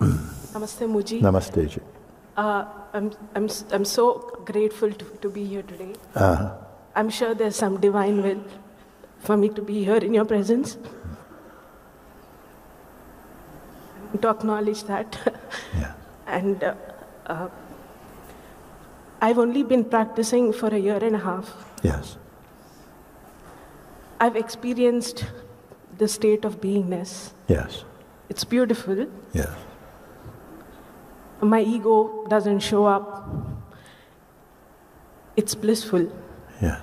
Namaste, Mooji. Namaste, Ji. I'm so grateful to be here today. I'm sure there's some divine will for me to be here in your presence. To acknowledge that. Yeah. And I've only been practicing for a year and a half. Yes. I've experienced the state of beingness. Yes. It's beautiful. Yes. My ego doesn't show up. It's blissful. Yeah.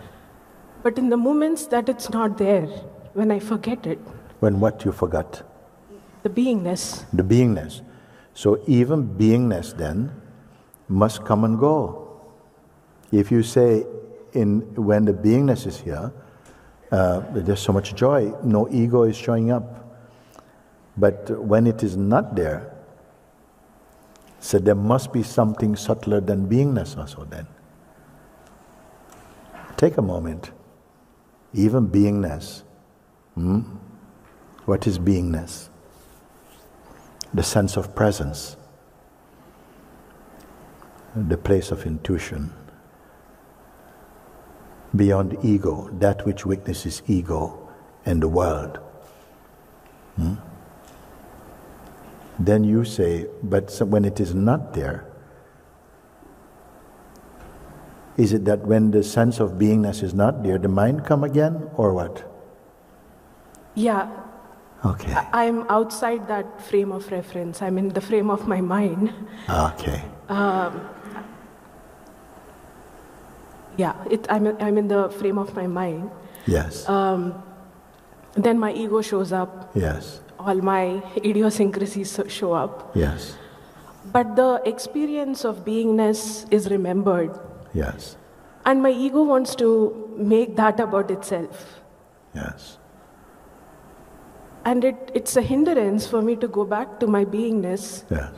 But in the moments that it's not there, when I forget it, When what you forgot? the beingness, The beingness. So even beingness then must come and go. If you say when the beingness is here, there's so much joy, no ego is showing up. But when it is not there, so there must be something subtler than beingness also then. Take a moment. Even beingness. What is beingness? The sense of presence. The place of intuition. Beyond ego, that which witnesses ego and the world. Then you say, but when it is not there, is it that when the sense of beingness is not there, the mind come again, or what? yeah, Okay. I'm outside that frame of reference. I'm in the frame of my mind. Okay. Yeah, I'm in the frame of my mind. Yes. Then my ego shows up. Yes. All my idiosyncrasies show up. Yes. But the experience of beingness is remembered. Yes. And my ego wants to make that about itself. Yes. And it's a hindrance for me to go back to my beingness Yes.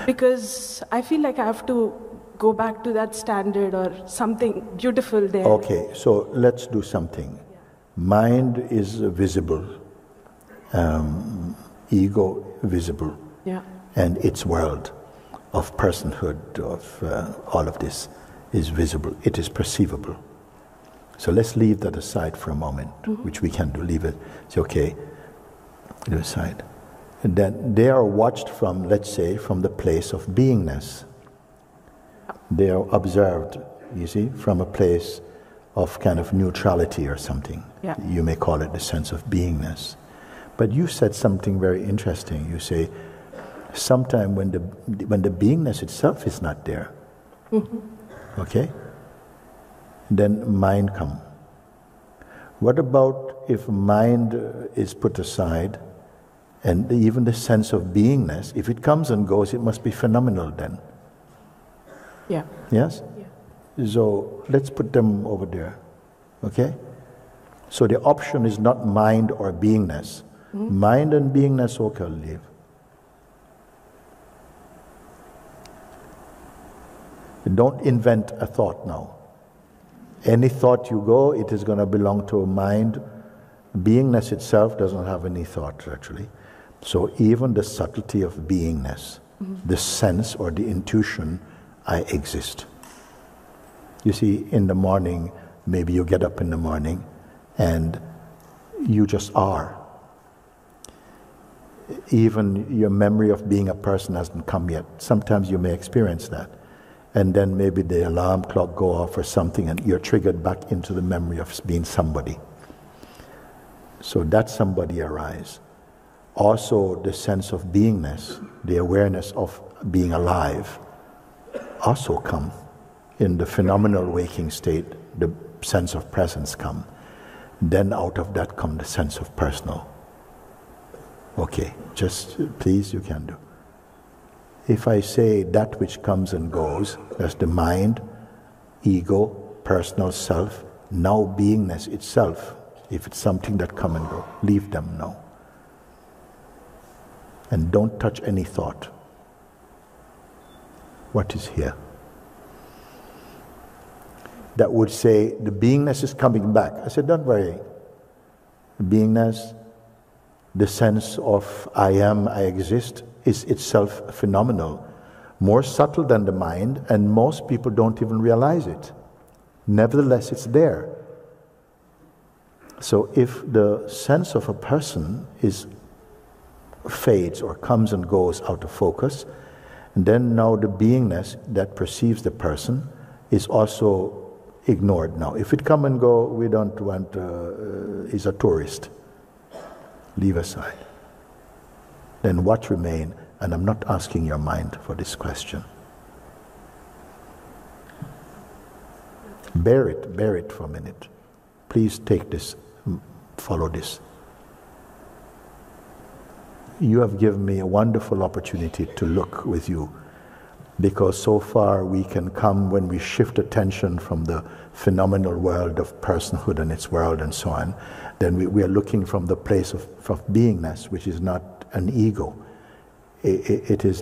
because I feel like I have to go back to that standard or something beautiful there. Okay, so let's do something. Mind is visible, ego visible, Yeah. and its world of personhood, of all of this is visible. It is perceivable. So let's leave that aside for a moment, which we can do. Leave it. It's okay. Leave it aside. And then they are watched from, let's say, from the place of beingness. They are observed, you see, from a place of kind of neutrality or something. Yeah. You may call it the sense of beingness. But you said something very interesting. You say, sometime when the beingness itself is not there, okay, then mind come. What about if mind is put aside, and even the sense of beingness, if it comes and goes, it must be phenomenal then. Yeah. Yes? Yeah. So let's put them over there. Okay? So the option is not mind or beingness. Mind and beingness okay live. Don't invent a thought now. Any thought you go, it is going to belong to a mind. Beingness itself doesn't have any thought, actually. So even the subtlety of beingness, the sense or the intuition, I exist. You see, in the morning, maybe you get up in the morning and you just are. Even your memory of being a person hasn't come yet. Sometimes you may experience that. And then maybe the alarm clock go off or something and you're triggered back into the memory of being somebody. So that somebody arise. Also the sense of beingness, the awareness of being alive, also come. In the phenomenal waking state, the sense of presence come. Then out of that come the sense of personal. Okay, just please, you can do. If I say that which comes and goes, that's the mind, ego, personal self, now beingness itself, if it's something that come and go, leave them now. And don't touch any thought. What is here? That would say, the beingness is coming back. I said, don't worry. The beingness, The sense of I am, I exist is itself phenomenal, more subtle than the mind, and most people don't even realize it. Nevertheless, it's there. So if the sense of a person fades or comes and goes out of focus, and then now the beingness that perceives the person is also ignored now. If it come and go, we don't want, is a tourist. Leave aside. Then what remain? And I'm not asking your mind for this question. Bear it for a minute. Please take this, follow this. You have given me a wonderful opportunity to look with you, because so far we can come when we shift attention from the phenomenal world of personhood and its world and so on, then we are looking from the place of beingness, which is not an ego. It is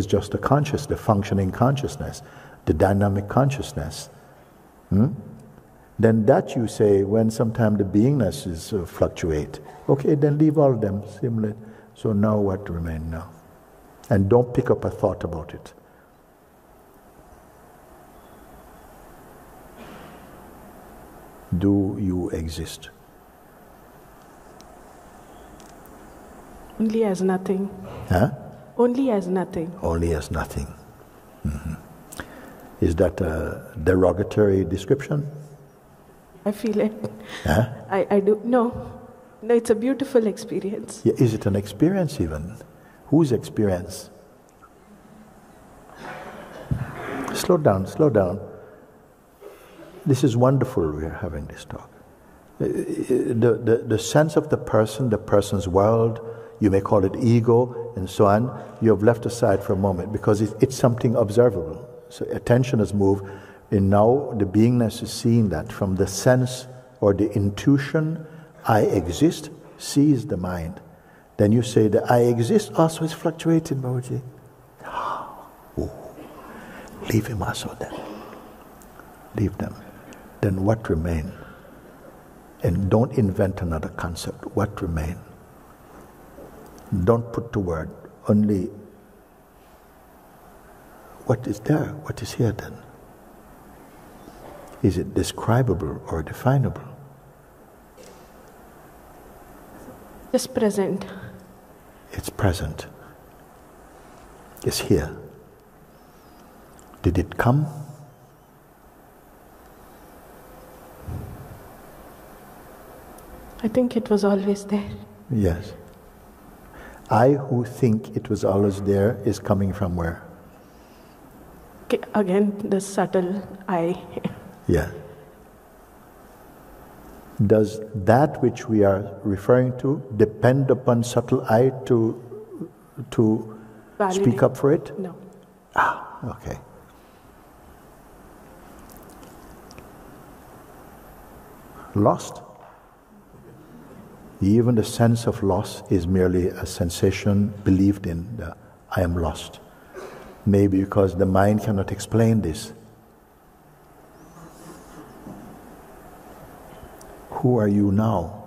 just the functioning consciousness, the dynamic consciousness. Then that you say, when sometimes the beingness is fluctuate, okay, then leave all of them, simulate. So now what remain now? And don't pick up a thought about it. Do you exist? Only as nothing. Huh? Only as nothing. Only as nothing. Mm-hmm. Is that a derogatory description? I feel it. Huh? I do. No, it's a beautiful experience. Yeah, is it an experience even? Whose experience? Slow down. This is wonderful, we are having this talk. The sense of the person, the person's world, you may call it ego and so on, you have left aside for a moment because it's something observable. So attention has moved, and now the beingness is seeing that from the sense or the intuition, I exist, sees the mind. Then you say that I exist also is fluctuating, Babaji. Leave him also then. Leave them. Then what remain? And don't invent another concept. What remain? Don't put the word, only what is there, what is here then? Is it describable or definable? Just present. It's present. It's here. Did it come? I think it was always there. Yes. I who think it was always there is coming from where? Okay, again, the subtle I. Yeah. Does that which we are referring to depend upon subtle I to speak up for it? No. Okay. Lost. Even the sense of loss is merely a sensation believed in, I am lost. Maybe because the mind cannot explain this. Who are you now?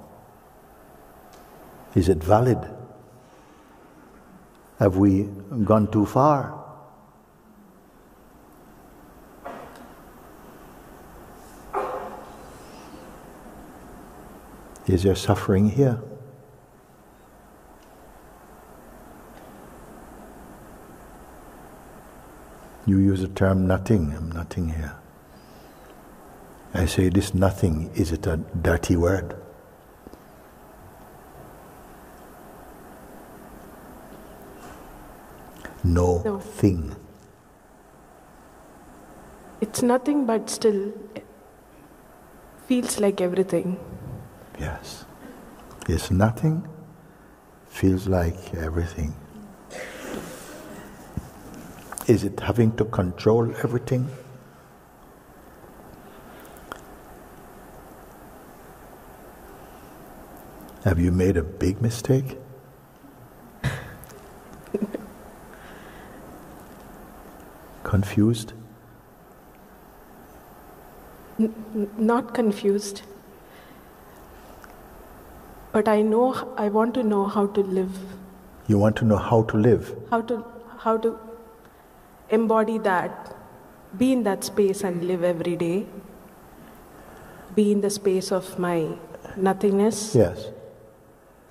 Is it valid? Have we gone too far? Is there suffering here? You use the term nothing. I'm nothing here. I say this nothing, is it a dirty word? No thing. It's nothing, but still feels like everything. Yes. It's nothing, feels like everything. Is it having to control everything? Have you made a big mistake? Confused? Not confused. But I want to know how to live. You want to know how to live? How to embody that, be in that space and live every day. Be in the space of my nothingness. Yes.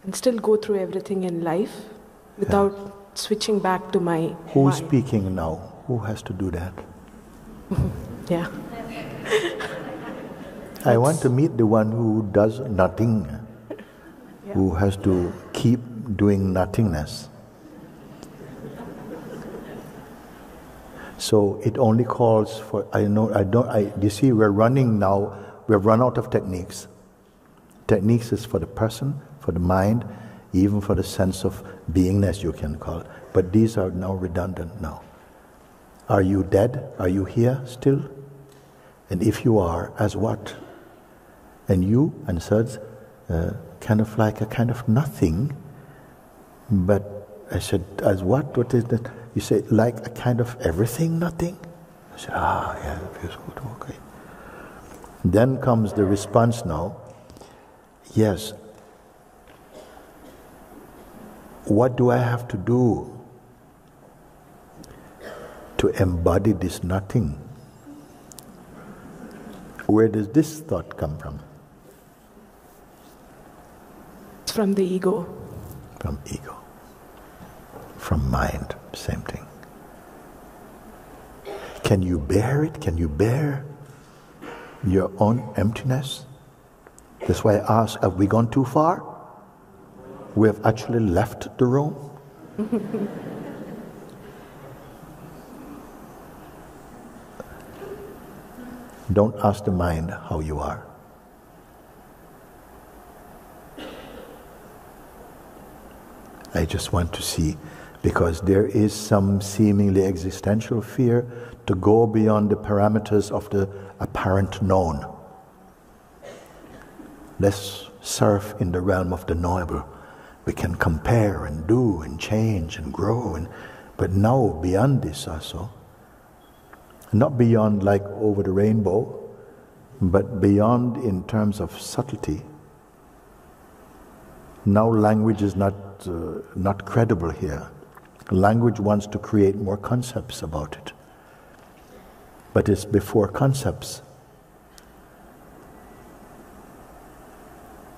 And still go through everything in life without switching back to my Who's mind. speaking now? Who has to do that? Yeah. I want to meet the one who does nothing, who has to keep doing nothingness. So it only calls for, you see, we've run out of techniques. Techniques is for the person, for the mind, even for the sense of beingness, you can call it. But these are now redundant now. Are you dead? Are you here still? And if you are, as what? And you, and such, kind of like a kind of nothing. But I said, as what? What is that? You say, like a kind of everything, nothing? I said, yeah, it feels good, okay. Then comes the response now. Yes. What do I have to do to embody this nothing? Where does this thought come from? It's from the ego. From ego. From mind, same thing. Can you bear it? Can you bear your own emptiness? That's why I ask, have we gone too far? We have actually left the room? Don't ask the mind how you are. I just want to see, because there is some seemingly existential fear to go beyond the parameters of the apparent known. Let's surf in the realm of the knowable. We can compare and do and change and grow, but now beyond this also. Not beyond like over the rainbow, but beyond in terms of subtlety. Now language is not credible here. Language wants to create more concepts about it. But it's before concepts.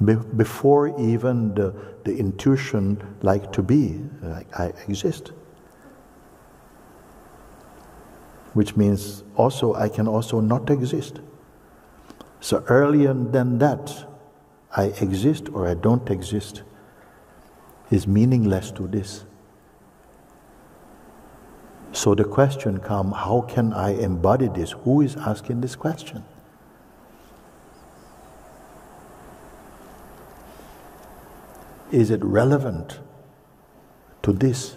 Before even the intuition like to be, like I exist. Which means also I can also not exist. So earlier than that, I exist or I don't exist is meaningless to this. So the question comes, how can I embody this? Who is asking this question? Is it relevant to this?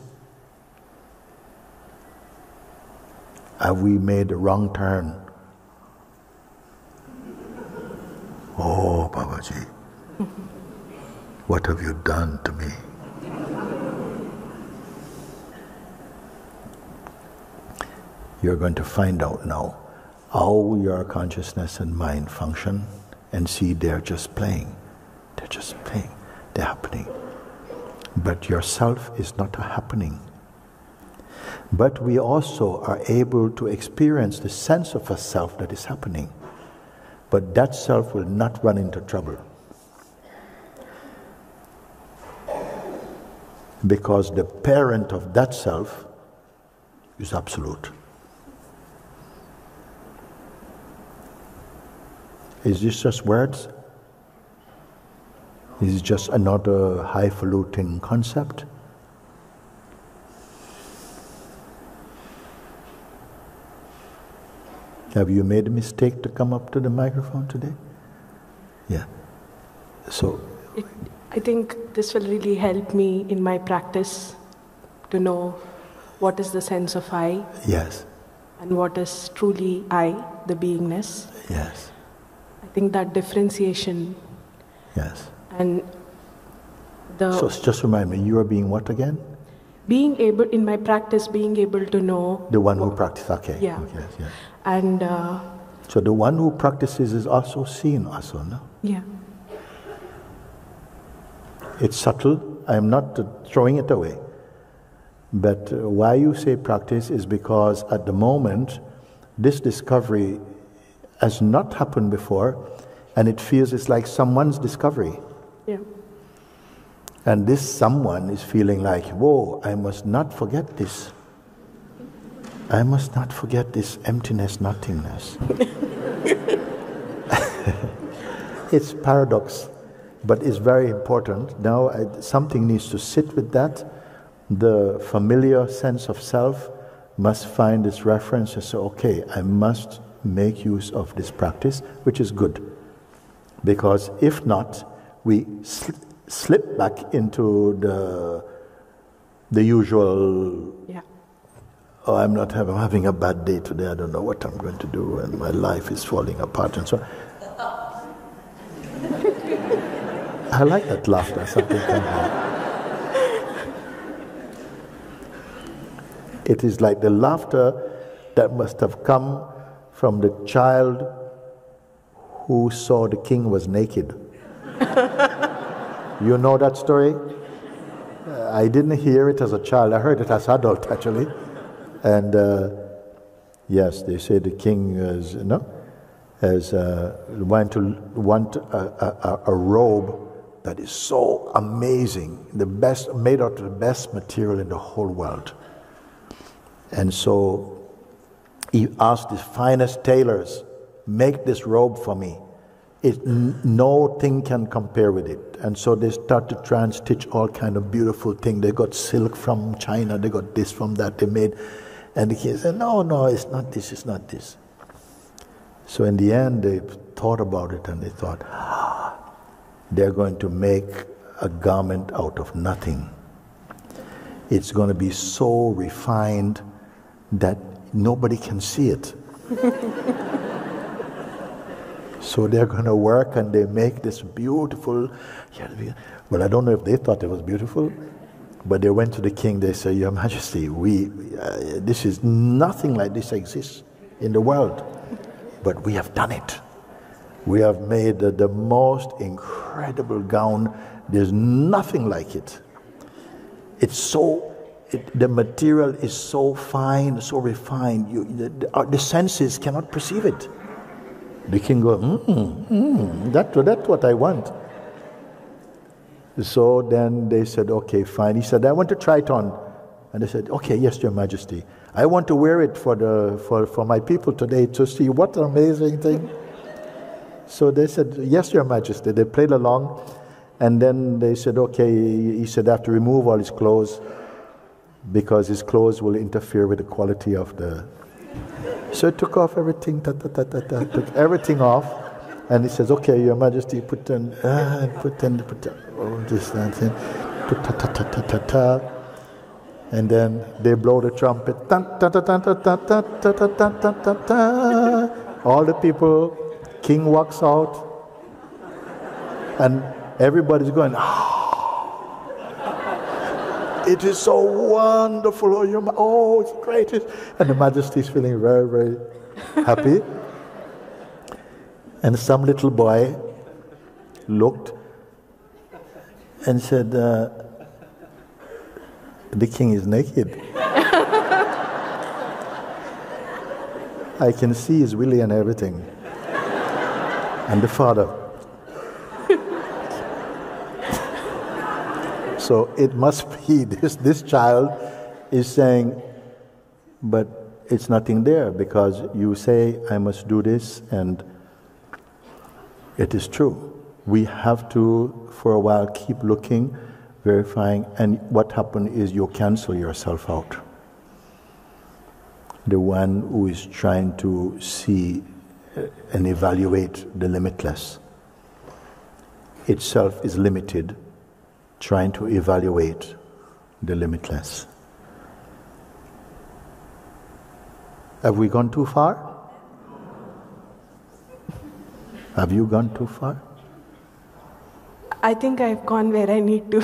Have we made a wrong turn? Oh, Babaji, what have you done to me? You're going to find out now how your consciousness and mind function and see they're just playing. They're just playing. They're happening. But yourself is not a happening. But we also are able to experience the sense of a self that is happening. But that self will not run into trouble. Because the parent of that self is absolute. Is this just words? Is it just another highfalutin concept? Have you made a mistake to come up to the microphone today? Yeah. So I think this will really help me in my practice to know what is the sense of I. Yes. And what is truly I, the beingness. Yes. I think that differentiation. Yes. And So just remind me, you are being what again? Being able, in my practice, being able to know. The one who practices, okay. Yeah. Okay, yes. And so the one who practices is also seen also, no? Yeah. It's subtle. I'm not throwing it away. But why you say practice is because at the moment, this discovery has not happened before, and it feels it's like someone's discovery. Yeah. And this someone is feeling like, whoa, I must not forget this. I must not forget this emptiness, nothingness. It's paradox, but it's very important. Now something needs to sit with that. The familiar sense of self must find its reference and say, okay, I must make use of this practice, which is good. Because if not, we slip back into the usual, oh, I'm having a bad day today, I don't know what I'm going to do, and my life is falling apart, and so on. I like that laughter, something like that. It is like the laughter that must have come from the child who saw the king was naked. You know that story? I didn't hear it as a child, I heard it as an adult actually. And yes, they say the king want a robe that is so amazing, the best, made out of the best material in the whole world. And so he asked the finest tailors, make this robe for me. No thing can compare with it. And so they start to try and stitch all kind of beautiful things. They got silk from China, they got this from that, they made. And the king said, no, it's not this, it's not this. So in the end, they thought about it and they thought, they're going to make a garment out of nothing. It's going to be so refined that nobody can see it. So they're going to work and they make this beautiful, well, I don't know if they thought it was beautiful, but they went to the king, they said, Your Majesty, this is nothing like this exists in the world, but we have done it. We have made the most incredible gown. There's nothing like it. The material is so fine, so refined, the senses cannot perceive it. The king goes, that's what I want. So then they said, okay, fine. He said, I want to try it on. And they said, okay, yes, Your Majesty. I want to wear it for my people today to see what an amazing thing. So they said, yes, Your Majesty. They played along. And then they said, okay, he said, I have to remove all his clothes because his clothes will interfere with the quality of the... So he took off everything, took everything off. And he says, okay, Your Majesty, put on, oh, this, that, and then they blow the trumpet. All the people, king walks out, and everybody's going, it is so wonderful, oh, it's great. And the Majesty is feeling very, very happy. And some little boy looked and said, the king is naked. I can see his willy and everything. And the father. So it must be this child is saying, but it's nothing there because you say I must do this, and it is true. We have to, for a while, keep looking, verifying, and what happened is you cancel yourself out. The one who is trying to see and evaluate the limitless itself is limited, trying to evaluate the limitless. Have we gone too far? Have you gone too far? I think I've gone where I need to.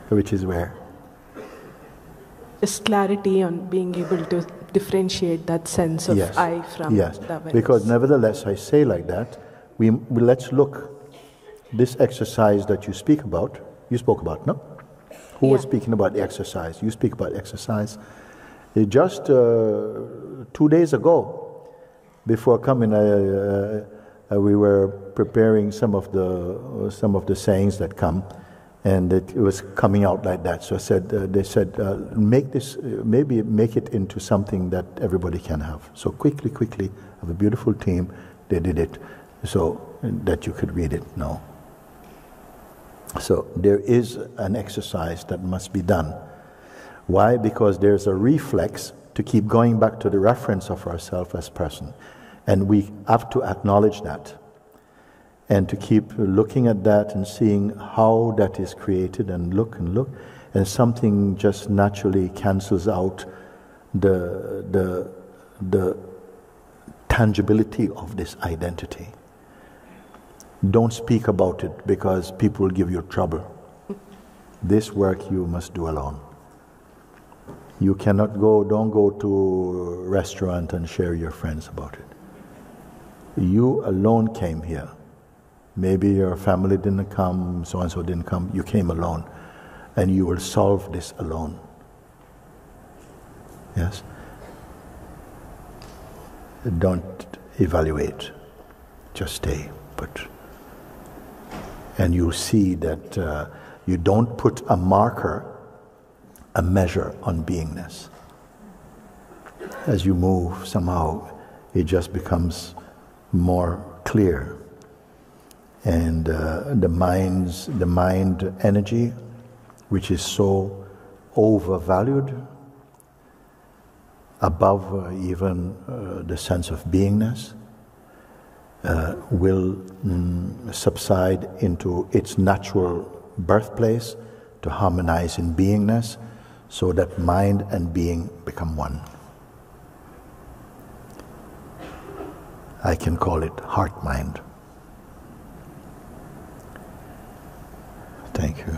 Which is where? Just clarity on being able to differentiate that sense of I from the awareness. Because nevertheless, I say like that, let's look. This exercise that you spoke about, no? Who was speaking about the exercise? You speak about exercise. Just 2 days ago, before coming, we were preparing some of the sayings that come, and it was coming out like that. So they said, make it into something that everybody can have. So quickly, have a beautiful team. They did it so that you could read it now. So there is an exercise that must be done. Why? Because there's a reflex to keep going back to the reference of ourselves as person. And we have to acknowledge that. And to keep looking at that and seeing how that is created and look. And something just naturally cancels out the tangibility of this identity. Don't speak about it because people will give you trouble. This work you must do alone. You cannot don't go to a restaurant and share your friends about it. You alone came here. Maybe your family didn't come, so-and-so didn't come. You came alone. And you will solve this alone. Yes? Don't evaluate. Just stay put. And you'll see that you don't put a marker, a measure on beingness. As you move, somehow it just becomes more clear. And the mind energy, which is so overvalued, above even the sense of beingness, will subside into its natural birthplace to harmonize in beingness, so that mind and being become one. I can call it heart-mind. Thank you.